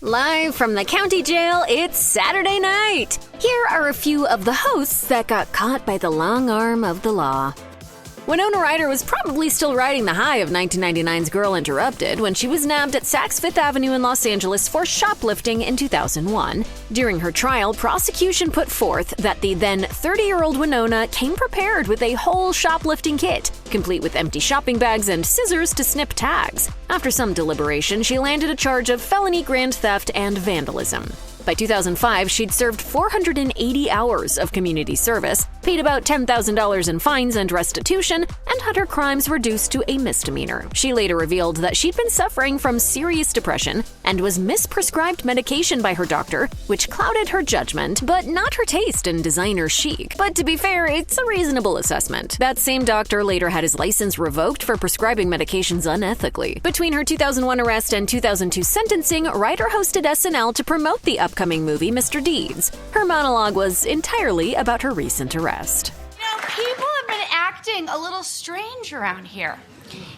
Live from the county jail, it's Saturday night. Here are a few of the hosts that got caught by the long arm of the law. Winona Ryder was probably still riding the high of 1999's Girl Interrupted when she was nabbed at Saks Fifth Avenue in Los Angeles for shoplifting in 2001. During her trial, prosecution put forth that the then 30-year-old Winona came prepared with a whole shoplifting kit, complete with empty shopping bags and scissors to snip tags. After some deliberation, she landed a charge of felony grand theft and vandalism. By 2005, she'd served 480 hours of community service, paid about $10,000 in fines and restitution, and had her crimes reduced to a misdemeanor. She later revealed that she'd been suffering from serious depression and was misprescribed medication by her doctor, which clouded her judgment, but not her taste in designer chic. But to be fair, it's a reasonable assessment. That same doctor later had his license revoked for prescribing medications unethically. Between her 2001 arrest and 2002 sentencing, Ryder hosted SNL to promote the upcoming movie Mr. Deeds. Her monologue was entirely about her recent arrest. People have been acting a little strange around here.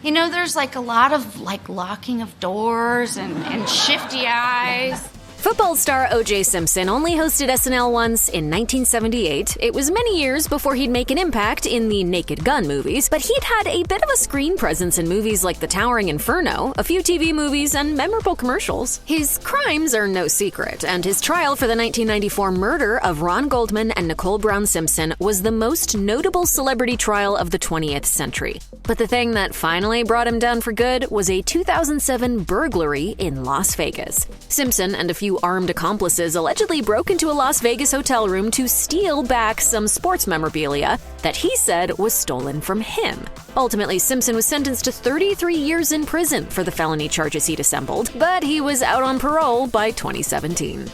There's a lot of locking of doors and shifty eyes. Football star O.J. Simpson only hosted SNL once in 1978. It was many years before he'd make an impact in the Naked Gun movies, but he'd had a bit of a screen presence in movies like The Towering Inferno, a few TV movies, and memorable commercials. His crimes are no secret, and his trial for the 1994 murder of Ron Goldman and Nicole Brown Simpson was the most notable celebrity trial of the 20th century. But the thing that finally brought him down for good was a 2007 burglary in Las Vegas. Simpson and a few armed accomplices allegedly broke into a Las Vegas hotel room to steal back some sports memorabilia that he said was stolen from him. Ultimately, Simpson was sentenced to 33 years in prison for the felony charges he'd assembled, but he was out on parole by 2017.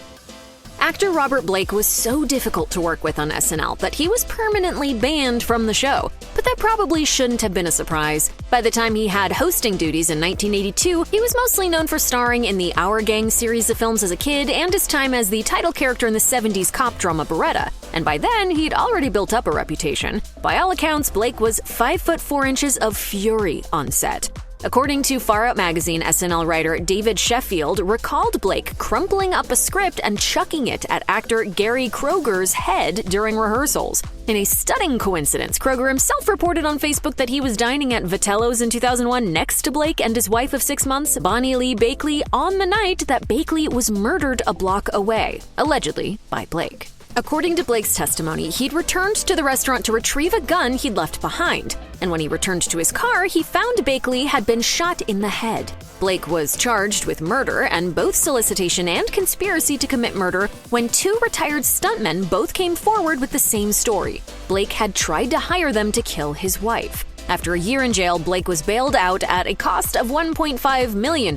Actor Robert Blake was so difficult to work with on SNL that he was permanently banned from the show, but that probably shouldn't have been a surprise. By the time he had hosting duties in 1982, he was mostly known for starring in the Our Gang series of films as a kid and his time as the title character in the 70s cop drama Beretta, and by then he'd already built up a reputation. By all accounts, Blake was 5 foot 4 inches of fury on set. According to Far Out magazine, SNL writer David Sheffield recalled Blake crumpling up a script and chucking it at actor Gary Kroger's head during rehearsals. In a stunning coincidence, Kroger himself reported on Facebook that he was dining at Vitello's in 2001 next to Blake and his wife of 6 months, Bonnie Lee Bakley, on the night that Bakley was murdered a block away, allegedly by Blake. According to Blake's testimony, he'd returned to the restaurant to retrieve a gun he'd left behind, and when he returned to his car, he found Bakley had been shot in the head. Blake was charged with murder and both solicitation and conspiracy to commit murder when 2 retired stuntmen both came forward with the same story. Blake had tried to hire them to kill his wife. After a year in jail, Blake was bailed out at a cost of $1.5 million,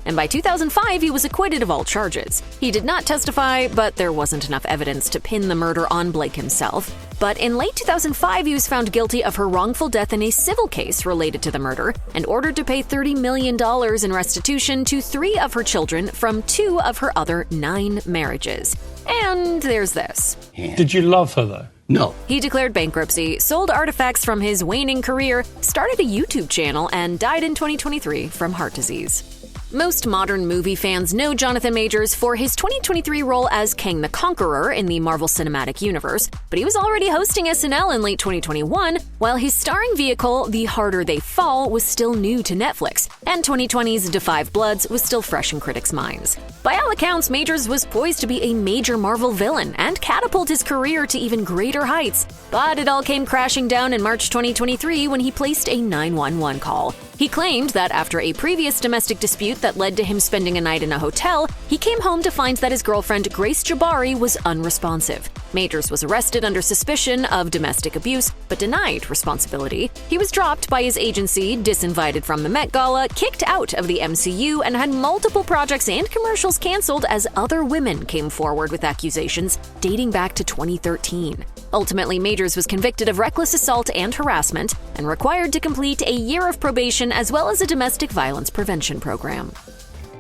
and by 2005 he was acquitted of all charges. He did not testify, but there wasn't enough evidence to pin the murder on Blake himself. But in late 2005, he was found guilty of her wrongful death in a civil case related to the murder and ordered to pay $30 million in restitution to 3 of her children from 2 of her other 9 marriages. And there's this. Did you love her, though? No. He declared bankruptcy, sold artifacts from his waning career, started a YouTube channel, and died in 2023 from heart disease. Most modern movie fans know Jonathan Majors for his 2023 role as Kang the Conqueror in the Marvel Cinematic Universe, but he was already hosting SNL in late 2021, while his starring vehicle, The Harder They Fall, was still new to Netflix, and 2020's Da 5 Bloods was still fresh in critics' minds. By all accounts, Majors was poised to be a major Marvel villain and catapult his career to even greater heights, but it all came crashing down in March 2023 when he placed a 911 call. He claimed that after a previous domestic dispute that led to him spending a night in a hotel, he came home to find that his girlfriend Grace Jabari was unresponsive. Majors was arrested under suspicion of domestic abuse, but denied responsibility. He was dropped by his agency, disinvited from the Met Gala, kicked out of the MCU, and had multiple projects and commercials canceled as other women came forward with accusations dating back to 2013. Ultimately, Majors was convicted of reckless assault and harassment and required to complete a year of probation as well as a domestic violence prevention program.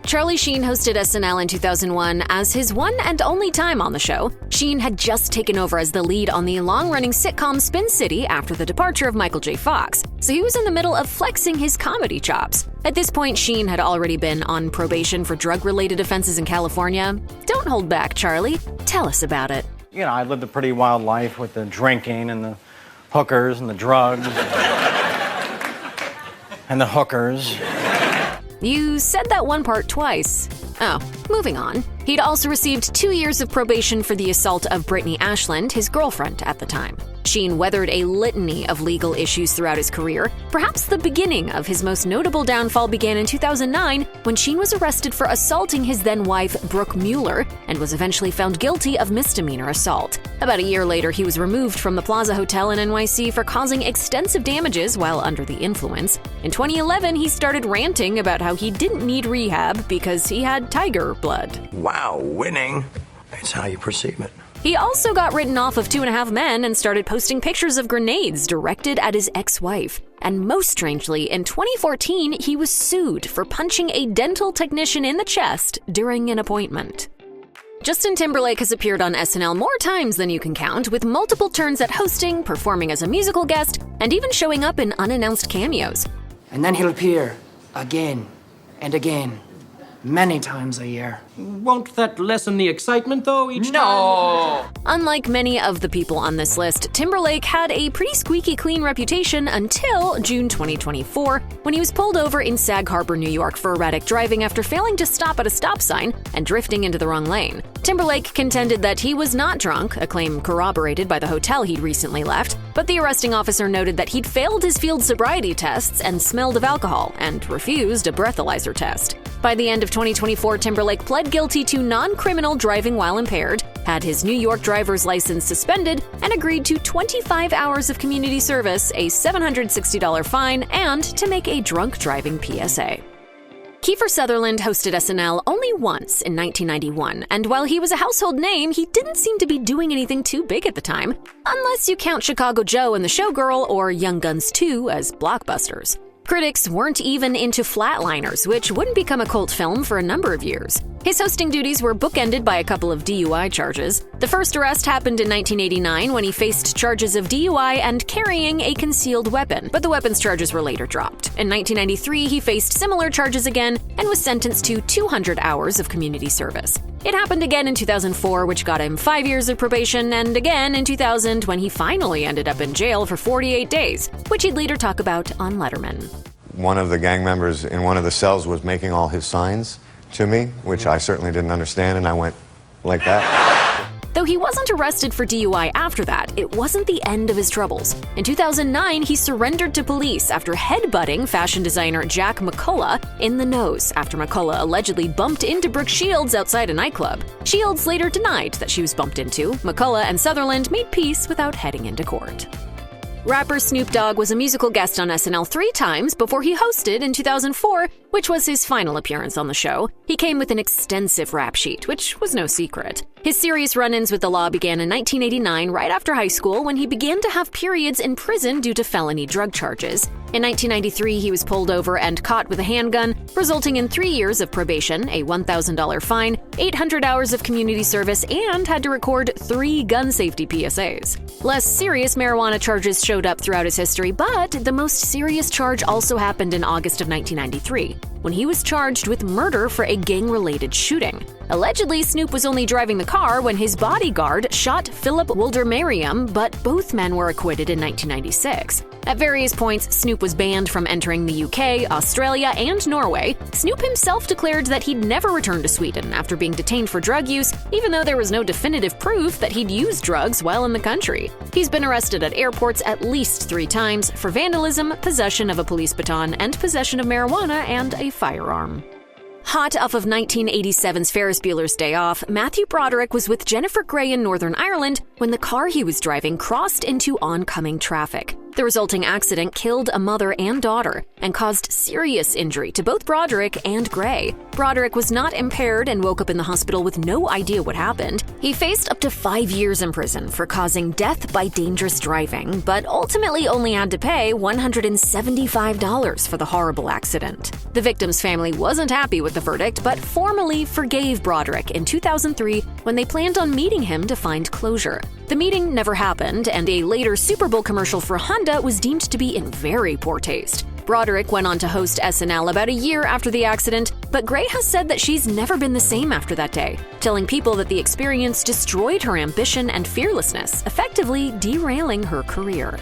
Charlie Sheen hosted SNL in 2001 as his one and only time on the show. Sheen had just taken over as the lead on the long-running sitcom Spin City after the departure of Michael J. Fox, so he was in the middle of flexing his comedy chops. At this point, Sheen had already been on probation for drug-related offenses in California. Don't hold back, Charlie. Tell us about it. You know, I lived a pretty wild life with the drinking and the hookers and the drugs and the hookers. You said that one part twice. Oh, moving on. He'd also received 2 years of probation for the assault of Brittany Ashland, his girlfriend at the time. Sheen weathered a litany of legal issues throughout his career. Perhaps the beginning of his most notable downfall began in 2009 when Sheen was arrested for assaulting his then-wife, Brooke Mueller, and was eventually found guilty of misdemeanor assault. About a year later, he was removed from the Plaza Hotel in NYC for causing extensive damages while under the influence. In 2011, he started ranting about how he didn't need rehab because he had tiger blood. Wow, winning. That's how you perceive it. He also got written off of 2.5 Men and started posting pictures of grenades directed at his ex-wife. And most strangely, in 2014, he was sued for punching a dental technician in the chest during an appointment. Justin Timberlake has appeared on SNL more times than you can count, with multiple turns at hosting, performing as a musical guest, and even showing up in unannounced cameos. And then he'll appear again and again. Many times a year. Won't that lessen the excitement, though, each time? Unlike many of the people on this list, Timberlake had a pretty squeaky clean reputation until June 2024, when he was pulled over in Sag Harbor, New York for erratic driving after failing to stop at a stop sign and drifting into the wrong lane. Timberlake contended that he was not drunk, a claim corroborated by the hotel he'd recently left, but the arresting officer noted that he'd failed his field sobriety tests and smelled of alcohol, and refused a breathalyzer test. By the end of 2024, Timberlake pled guilty to non-criminal driving while impaired, had his New York driver's license suspended, and agreed to 25 hours of community service, a $760 fine, and to make a drunk driving PSA. Kiefer Sutherland hosted SNL only once in 1991, and while he was a household name, he didn't seem to be doing anything too big at the time, unless you count Chicago Joe and the Showgirl or Young Guns 2 as blockbusters. Critics weren't even into Flatliners, which wouldn't become a cult film for a number of years. His hosting duties were bookended by a couple of DUI charges. The first arrest happened in 1989 when he faced charges of DUI and carrying a concealed weapon, but the weapons charges were later dropped. In 1993, he faced similar charges again and was sentenced to 200 hours of community service. It happened again in 2004, which got him 5 years of probation, and again in 2000 when he finally ended up in jail for 48 days, which he'd later talk about on Letterman. One of the gang members in one of the cells was making all his signs to me, which I certainly didn't understand, and I went like that. Though he wasn't arrested for DUI after that, it wasn't the end of his troubles. In 2009, he surrendered to police after headbutting fashion designer Jack McCullough in the nose after McCullough allegedly bumped into Brooke Shields outside a nightclub. Shields later denied that she was bumped into. McCullough and Sutherland made peace without heading into court. Rapper Snoop Dogg was a musical guest on SNL 3 times before he hosted in 2004, which was his final appearance on the show. He came with an extensive rap sheet, which was no secret. His serious run-ins with the law began in 1989, right after high school, when he began to have periods in prison due to felony drug charges. In 1993, he was pulled over and caught with a handgun, resulting in 3 years of probation, a $1,000 fine, 800 hours of community service, and had to record 3 gun safety PSAs. Less serious marijuana charges showed up throughout his history, but the most serious charge also happened in August of 1993, when he was charged with murder for a gang-related shooting. Allegedly, Snoop was only driving the car when his bodyguard shot Philip Wilder-Merriam, but both men were acquitted in 1996. At various points, Snoop was banned from entering the UK, Australia, and Norway. Snoop himself declared that he'd never return to Sweden after being detained for drug use, even though there was no definitive proof that he'd used drugs while in the country. He's been arrested at airports at least 3 times for vandalism, possession of a police baton, and possession of marijuana and a firearm. Hot off of 1987's Ferris Bueller's Day Off, Matthew Broderick was with Jennifer Grey in Northern Ireland when the car he was driving crossed into oncoming traffic. The resulting accident killed a mother and daughter and caused serious injury to both Broderick and Grey. Broderick was not impaired and woke up in the hospital with no idea what happened. He faced up to 5 years in prison for causing death by dangerous driving, but ultimately only had to pay $175 for the horrible accident. The victim's family wasn't happy with the verdict, but formally forgave Broderick in 2003 when they planned on meeting him to find closure. The meeting never happened, and a later Super Bowl commercial for Honda was deemed to be in very poor taste. Broderick went on to host SNL about a year after the accident, but Gray has said that she's never been the same after that day, telling people that the experience destroyed her ambition and fearlessness, effectively derailing her career.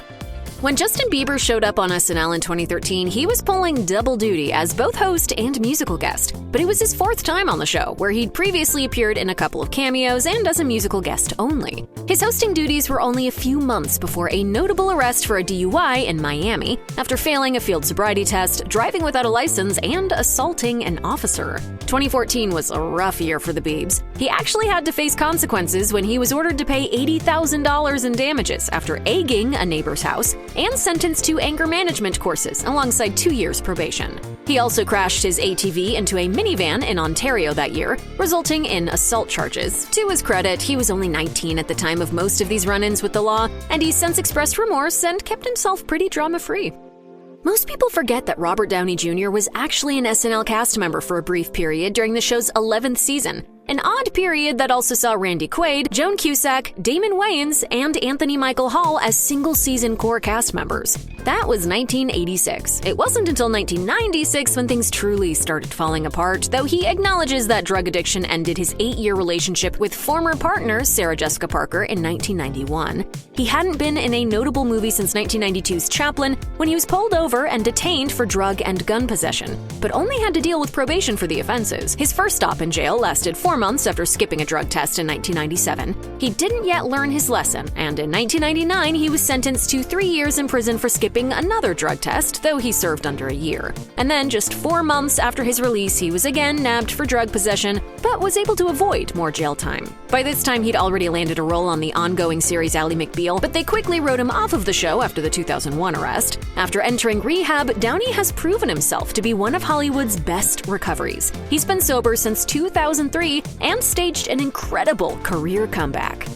When Justin Bieber showed up on SNL in 2013, he was pulling double duty as both host and musical guest. But it was his 4th time on the show, where he'd previously appeared in a couple of cameos and as a musical guest only. His hosting duties were only a few months before a notable arrest for a DUI in Miami, after failing a field sobriety test, driving without a license, and assaulting an officer. 2014 was a rough year for the Biebs. He actually had to face consequences when he was ordered to pay $80,000 in damages after egging a neighbor's house, and sentenced to anger management courses alongside 2 years probation. He also crashed his ATV into a minivan in Ontario that year, resulting in assault charges. To his credit, he was only 19 at the time of most of these run-ins with the law, and he's since expressed remorse and kept himself pretty drama-free. Most people forget that Robert Downey Jr. was actually an SNL cast member for a brief period during the show's 11th season. An odd period that also saw Randy Quaid, Joan Cusack, Damon Wayans, and Anthony Michael Hall as single-season core cast members. That was 1986. It wasn't until 1996 when things truly started falling apart, though he acknowledges that drug addiction ended his 8-year relationship with former partner Sarah Jessica Parker in 1991. He hadn't been in a notable movie since 1992's Chaplin, when he was pulled over and detained for drug and gun possession, but only had to deal with probation for the offenses. His first stop in jail lasted 4 months after skipping a drug test in 1997. He didn't yet learn his lesson, and in 1999 he was sentenced to 3 years in prison for skipping another drug test, though he served under a year. And then just 4 months after his release, he was again nabbed for drug possession, but was able to avoid more jail time. By this time, he'd already landed a role on the ongoing series Ally McBeal, but they quickly wrote him off of the show after the 2001 arrest. After entering rehab, Downey has proven himself to be one of Hollywood's best recoveries. He's been sober since 2003 and staged an incredible career comeback.